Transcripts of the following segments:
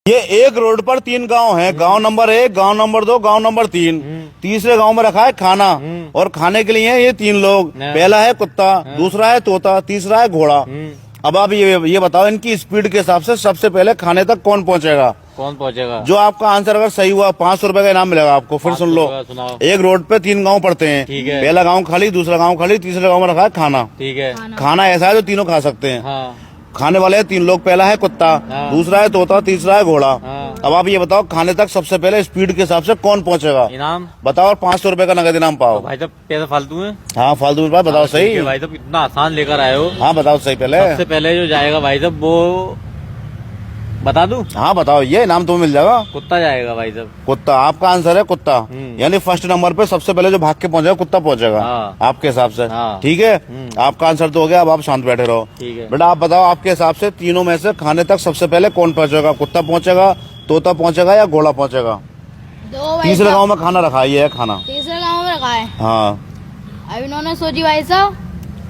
ये एक रोड पर 3 गांव हैं, गांव नंबर 1, गांव नंबर 2, गांव नंबर 3। तीसरे गांव में रखा है खाना, और खाने के लिए ये 3 लोग। पहला है कुत्ता, दूसरा है तोता, तीसरा है घोड़ा। अब आप ये बताओ, इनकी स्पीड के हिसाब से सबसे पहले खाने तक कौन पहुंचेगा? कौन पहुंचेगा? जो आपका आंसर अगर सही हुआ 500 रुपए का इनाम मिलेगा आपको। फिर सुन लो, एक रोड पे 3 गांव पड़ते हैं। ठीक है। पहला गांव खाली, दूसरा गांव खाली, तीसरे गांव में रखा है खाना। ठीक है। खाना ऐसा है जो तीनों खा सकते हैं। हाँ। खाने वाले 3 लोग, पहला है कुत्ता, दूसरा है तोता, तीसरा है घोड़ा। अब आप ये बताओ, खाने तक सबसे पहले स्पीड के हिसाब से कौन पहुंचेगा? इनाम बताओ, और 500 रुपए का नगद इनाम पाओ। तो भाई साहब पैसे फालतू है? हाँ, फालतू में बात बताओ सही। भाई साहब इतना आसान लेकर आए हो। हाँ बताओ सही पहले। सबसे पहले जो जाएगा भाई साहब वो बता दूं? हाँ बताओ, ये इनाम तुम्हें मिल जाएगा। कुत्ता जाएगा भाई साहब। कुत्ता आपका आंसर है, कुत्ता। यानी फर्स्ट नंबर पे सबसे पहले जो भाग के पहुंचेगा कुत्ता पहुंचेगा। हाँ। आपके हिसाब से। हाँ। ठीक है, आपका आंसर तो हो गया। अब आप शांत बैठे रहो। ठीक है। बेटा आप बताओ, आपके हिसाब से तीनों में से खाने तक सबसे पहले कौन पहुंचेगा? कुत्ता पहुंचेगा, तोता पहुंचेगा, या घोड़ा पहुंचेगा? तीसरे गाँव में खाना रखा है, ये है खाना। तीसरे गांव में रखा है। हाँ। अब इन्होंने सोची भाई साहब,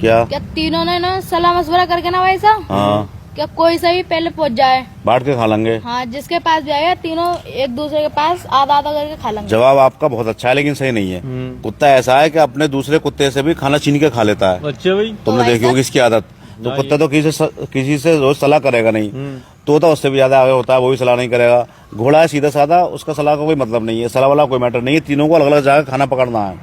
क्या तीनों ने ना सलाह मशवरा करके ना भाई साहब, हाँ, क्या कोई सा भी पहले पहुंच जाए, बांट के खा लेंगे। हाँ, जिसके पास भी आएगा तीनों एक दूसरे के पास आधा आधा करके खा लेंगे। जवाब आपका बहुत अच्छा है, लेकिन सही नहीं है। कुत्ता ऐसा है कि अपने दूसरे कुत्ते से भी खाना छीन के खा लेता है। अच्छा भाई, तुमने देखी होगी इसकी आदत। तो कुत्ता तो किसी से रोज सलाह करेगा नहीं। तोता उससे भी ज्यादा आगे होता है, वो भी सलाह नहीं करेगा। घोड़ा है सीधा साधा, उसका सलाह का कोई मतलब नहीं है, सलाह वाला कोई मैटर नहीं है। तीनों को अलग अलग जगह खाना पकड़ना है,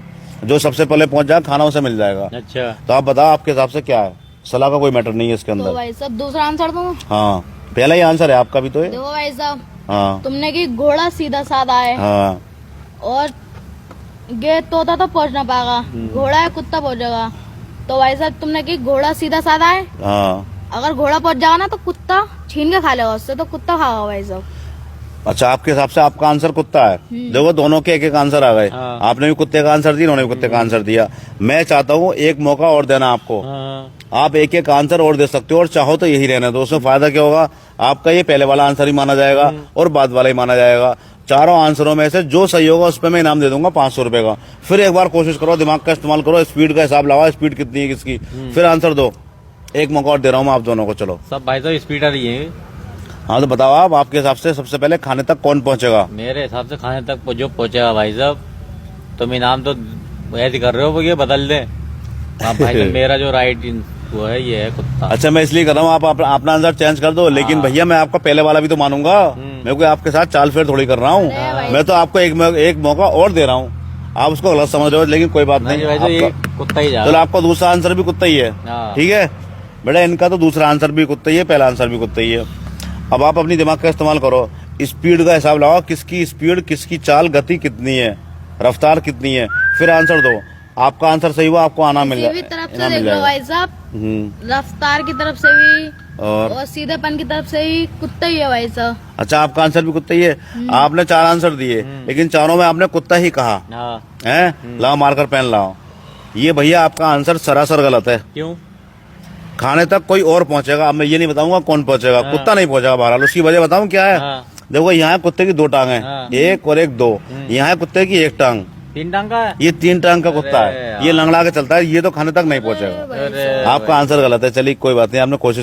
जो सबसे पहले पहुंच जाए खाना उसे मिल जाएगा। अच्छा, तो आप बताओ, आपके हिसाब से क्या है? सलाह का कोई मैटर नहीं है इसके तो अंदर। भाई साहब दूसरा आंसर दूं? हाँ, पहला ही आंसर है आपका भी तो है। देखो भाई साहब, हाँ तुमने की घोड़ा सीधा साधा है, हाँ और ये तोता तो पहुंच ना पाएगा, घोड़ा है कुत्ता पहुंचेगा। तो भाई साहब तुमने की घोड़ा सीधा साधा है, हाँ। अगर घोड़ा पहुंच जाएगा ना तो कुत्ता छीन के खा लेगा उससे, तो कुत्ता खाएगा भाई साहब। अच्छा, आपके हिसाब से आपका आंसर कुत्ता है। देखो, दोनों के एक एक आंसर आ गए। हाँ। आपने भी कुत्ते का आंसर दिया, उन्होंने भी कुत्ते का आंसर दिया। मैं चाहता हूँ एक मौका और देना आपको। आप एक एक आंसर और दे सकते हो, और चाहो तो यही रहना। तो उसमें फायदा क्या होगा? आपका ये पहले वाला आंसर ही माना जाएगा और बाद वाला ही माना जाएगा। चारों आंसरों में से जो सही होगा उस पर मैं इनाम दे दूंगा 500 रुपए का। फिर एक बार कोशिश करो, दिमाग का इस्तेमाल करो, स्पीड का हिसाब लगाओ, स्पीड कितनी है किसकी, फिर आंसर दो। एक मौका और दे रहा हूँ मैं आप दोनों को। चलो सब भाई साहब स्पीड आ रही है। हाँ, तो बताओ आप, आपके हिसाब से सबसे पहले खाने तक कौन पहुंचेगा? मेरे हिसाब से खाने तक जो पहुंचेगा भाई साहब, तुम इनाम तो ऐसे कर रहे हो, ये बदल दे। आप भाई साहब मेरा जो राइट वो है, ये है कुत्ता। अच्छा, मैं इसलिए कर रहा हूँ, आप अपना आंसर चेंज कर दो। लेकिन भैया, मैं आपका पहले वाला भी तो मानूंगा। मैं कोई आपके साथ चाल फेर थोड़ी कर रहा हूँ। मैं तो आपको एक मौका और दे रहा हूँ। आप उसको गलत समझ रहे हो, लेकिन कोई बात नहीं। भाई साहब ये कुत्ता ही जा। चलो, आपका दूसरा आंसर भी कुत्ता ही है। ठीक है बेटा, इनका तो दूसरा आंसर भी कुत्ता ही है, पहला आंसर भी कुत्ता ही है। अब आप अपनी दिमाग का इस्तेमाल करो, स्पीड का हिसाब लगाओ, किसकी स्पीड, किसकी चाल, गति कितनी है, रफ्तार कितनी है, फिर आंसर दो। आपका आंसर सही हुआ, आपको आना मिल किसी भी तरफ से देख लो भाई साहब, रफ्तार की तरफ से भी और सीधेपन की तरफ से ही कुत्ता ही है भाई साहब। अच्छा, आपका आंसर भी कुत्ता ही है। आपने 4 आंसर दिए, लेकिन चारों में आपने कुत्ता ही कहा है। लाओ मार्कर पेन लाओ। ये भैया आपका आंसर सरासर गलत है। क्यों? खाने तक कोई और पहुंचेगा। अब मैं ये नहीं बताऊंगा कौन पहुंचेगा। कुत्ता नहीं पहुंचेगा। बहरहाल उसकी वजह बताऊं क्या है? देखो, यहाँ है कुत्ते की 2 टांग है, एक और एक 2। यहाँ है कुत्ते की 1 टांग, 3 टांग का है। ये 3 टांग का कुत्ता है। ये लंगड़ा के चलता है, ये तो खाने तक नहीं पहुंचेगा। आपका आंसर गलत है। चलिए कोई बात नहीं, आपने कोशिश